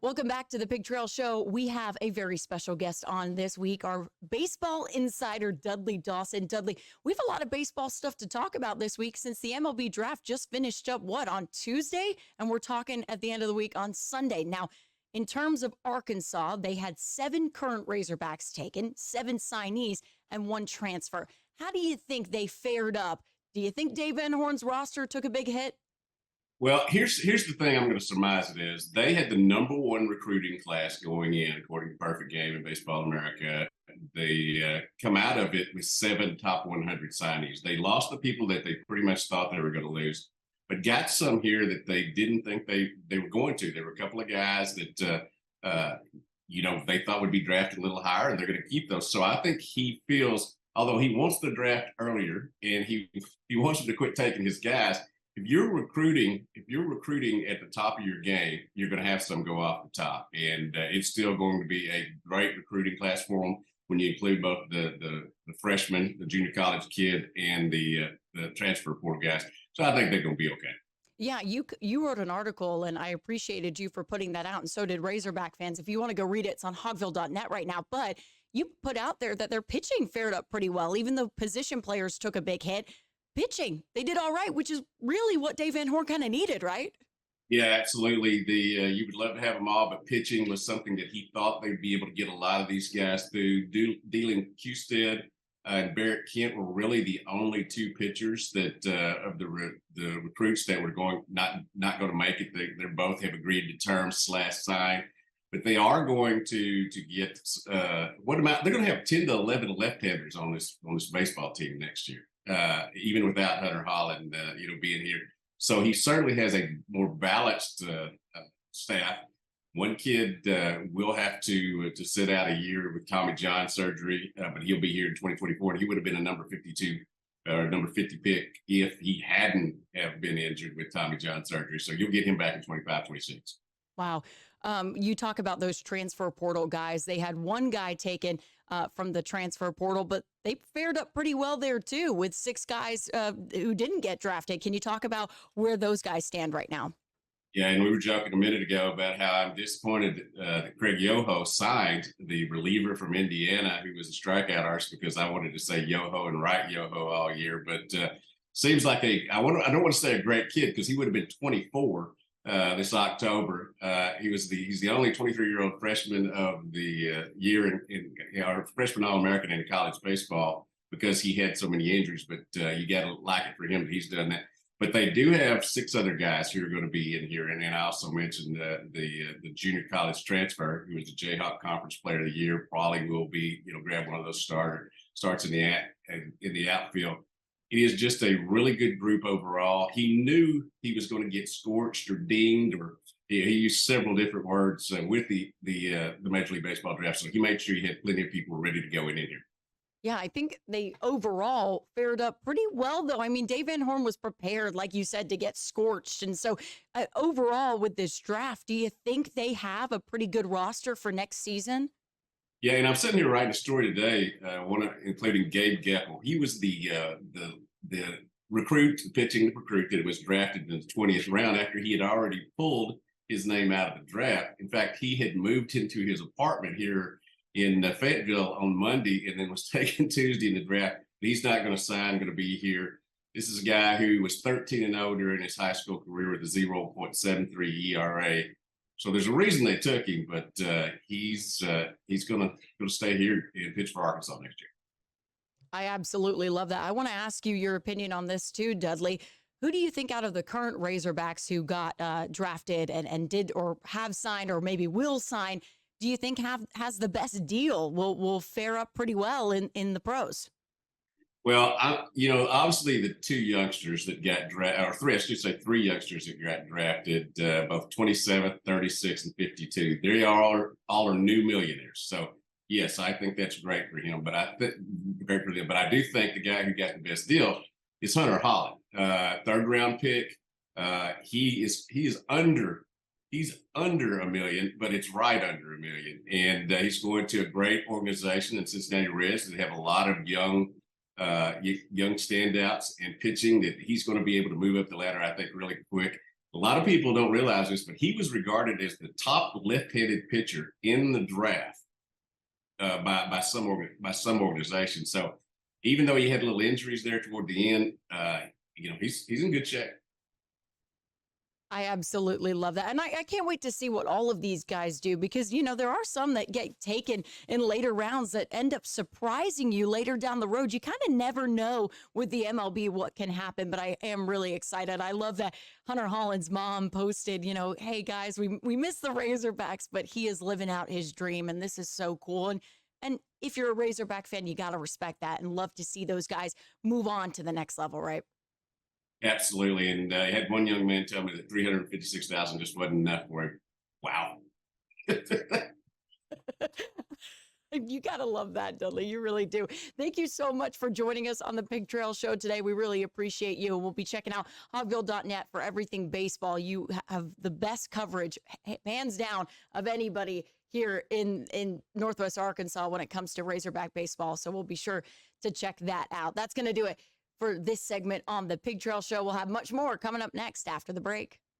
Welcome back to the Pig Trail Show. We have a very special guest on this week, our baseball insider, Dudley Dawson. Dudley, we have a lot of baseball stuff to talk about this week since the MLB Draft just finished up, on Tuesday? And we're talking at the end of the week on Sunday. Now, in terms of Arkansas, they had 7 current Razorbacks taken, 7 signees, and 1 transfer. How do you think they fared up? Do you think Dave Van Horn's roster took a big hit? Well, here's the thing I'm going to surmise it is. They had the #1 recruiting class going in, according to Perfect Game in Baseball America. They come out of it with 7 top 100 signees. They lost the people that they pretty much thought they were going to lose, but got some here that they didn't think they were going to. There were a couple of guys that they thought would be drafted a little higher, and they're going to keep those. So I think he feels, although he wants the draft earlier and he wants them to quit taking his guys. If you're recruiting at the top of your game, you're going to have some go off the top, and it's still going to be a great recruiting class for them when you include both the freshman, the junior college kid, and the transfer portal guys. So I think they're going to be okay. Yeah, you wrote an article, and I appreciated you for putting that out, and so did Razorback fans. If you want to go read it, it's on hogville.net right now. But you put out there that their pitching fared up pretty well, even though position players took a big hit. Pitching, they did all right, which is really what Dave Van Horn kind of needed, right? Yeah, absolutely. You would love to have them all, but pitching was something that he thought they'd be able to get a lot of these guys through. Dealing Qstead and Barrett Kent were really the only 2 pitchers that of the recruits that were not going to make it. They both have agreed to terms / sign, but they are going to get what amount? They're going to have 10 to 11 left-handers on this baseball team next year. Even without Hunter Holland, being here. So he certainly has a more balanced staff. One kid will have to sit out a year with Tommy John surgery, but he'll be here in 2024. And he would have been a number 52 or number 50 pick if he hadn't have been injured with Tommy John surgery. So you'll get him back in 25, 26. Wow. You talk about those transfer portal guys. They had 1 guy taken from the transfer portal, but they fared up pretty well there too with 6 guys who didn't get drafted. Can you talk about where those guys stand right now? Yeah, and we were joking a minute ago about how I'm disappointed that Craig Yoho signed the reliever from Indiana, who was a strikeout artist, because I wanted to say Yoho and write Yoho all year. But seems like I don't want to say a great kid, because he would have been 24 this October. He's the only 23-year-old freshman of the year in our freshman All-American in college baseball, because he had so many injuries. But you got to like it for him that he's done that. But they do have 6 other guys who are going to be in here, and I also mentioned the junior college transfer, who was the Jayhawk Conference Player of the Year. Probably will be grab one of those starts in the outfield. It is just a really good group overall. He knew he was going to get scorched or dinged, or he used several different words with the Major League Baseball draft. So he made sure he had plenty of people ready to go in here. Yeah, I think they overall fared up pretty well, though. I mean, Dave Van Horn was prepared, like you said, to get scorched. And so overall with this draft, do you think they have a pretty good roster for next season? Yeah, and I'm sitting here writing a story today, including Gabe Geppel. He was the pitching recruit that was drafted in the 20th round after he had already pulled his name out of the draft. In fact, he had moved into his apartment here in Fayetteville on Monday, and then was taken Tuesday in the draft. He's not going to sign, going to be here. This is a guy who was 13-0 during his high school career with a 0.73 ERA. So there's a reason they took him, but he's going to stay here and pitch for Arkansas next year. I absolutely love that. I want to ask you your opinion on this too, Dudley. Who do you think out of the current Razorbacks who got drafted and did or have signed or maybe will sign, do you think has the best deal, will fare up pretty well in the pros? Well, obviously the 2 youngsters that got drafted, or 3, I should say 3 youngsters that got drafted, both 27th, 36, and 52. They all are new millionaires. So yes, I think that's great for him. But great for them. But I do think the guy who got the best deal is Hunter Holland, 3rd round pick. He's under $1 million, but it's right under $1 million. And he's going to a great organization in Cincinnati Reds that have a lot of young standouts and pitching that he's going to be able to move up the ladder, I think, really quick. A lot of people don't realize this, but he was regarded as the top left-handed pitcher in the draft by some organization. So even though he had little injuries there toward the end, he's in good shape. I absolutely love that. And I can't wait to see what all of these guys do because, there are some that get taken in later rounds that end up surprising you later down the road. You kind of never know with the MLB what can happen, but I am really excited. I love that Hunter Holland's mom posted, hey guys, we miss the Razorbacks, but he is living out his dream. And this is so cool. And if you're a Razorback fan, you got to respect that and love to see those guys move on to the next level, right? Absolutely. And I had one young man tell me that 356,000 just wasn't enough for him. Wow. You got to love that, Dudley. You really do. Thank you so much for joining us on the Pig Trail Show today. We really appreciate you. We'll be checking out hogville.net for everything baseball. You have the best coverage, hands down, of anybody here in Northwest Arkansas when it comes to Razorback baseball. So we'll be sure to check that out. That's going to do it for this segment on the Pig Trail Show. We'll have much more coming up next after the break.